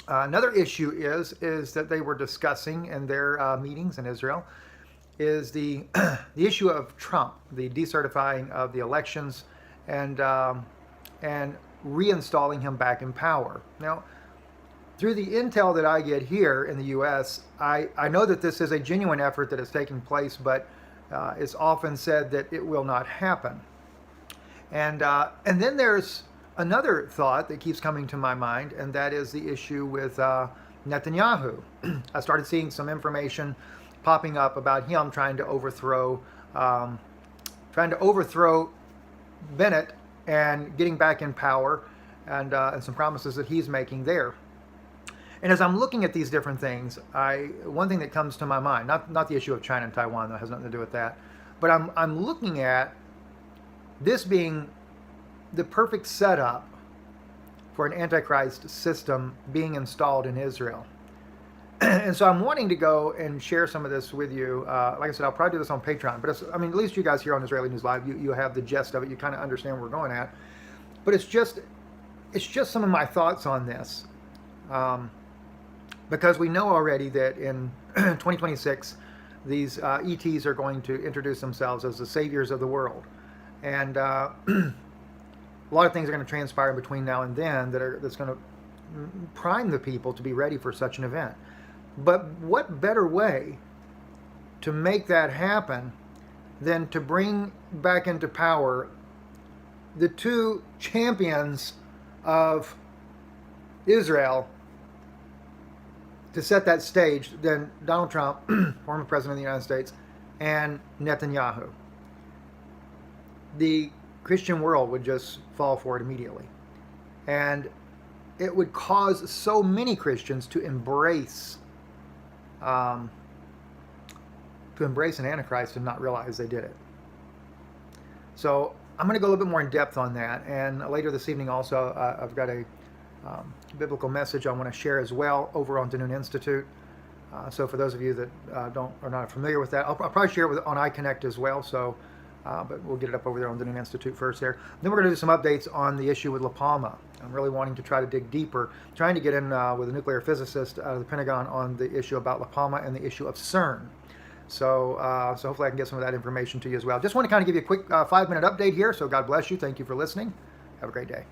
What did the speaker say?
Another issue is that they were discussing in their meetings in Israel is the issue of Trump, the decertifying of the elections, and reinstalling him back in power. Now, through the intel that I get here in the U.S., I know that this is a genuine effort that is taking place, but it's often said that it will not happen. And then there's another thought that keeps coming to my mind, and that is the issue with Netanyahu. I started seeing some information popping up about him trying to overthrow Bennett and getting back in power, and some promises that he's making there. And as I'm looking at these different things, one thing that comes to my mind, not the issue of China and Taiwan, that has nothing to do with that, but I'm looking at this being the perfect setup for an Antichrist system being installed in Israel. And so I'm wanting to go and share some of this with you. Like I said, I'll probably do this on Patreon, but at least you guys here on Israeli News Live, you have the gist of it. You kind of understand where we're going at. But it's just some of my thoughts on this. Because we know already that in 2026, these ETs are going to introduce themselves as the saviors of the world. And a lot of things are going to transpire between now and then that's going to prime the people to be ready for such an event. But what better way to make that happen than to bring back into power the two champions of Israel to set that stage than Donald Trump, former president of the United States, and Netanyahu? The Christian world would just fall for it immediately. And it would cause so many Christians to embrace an Antichrist and not realize they did it. So I'm going to go a little bit more in depth on that. And later this evening also, I've got a biblical message I want to share as well over on Danoon Institute. So for those of you that are not familiar with that, I'll probably share it on iConnect as well. So, but we'll get it up over there on Danoon Institute first there. Then we're going to do some updates on the issue with La Palma. I'm really wanting to try to dig deeper, trying to get in with a nuclear physicist out of the Pentagon on the issue about La Palma and the issue of CERN. So, so hopefully I can get some of that information to you as well. Just want to kind of give you a quick 5-minute update here. So God bless you. Thank you for listening. Have a great day.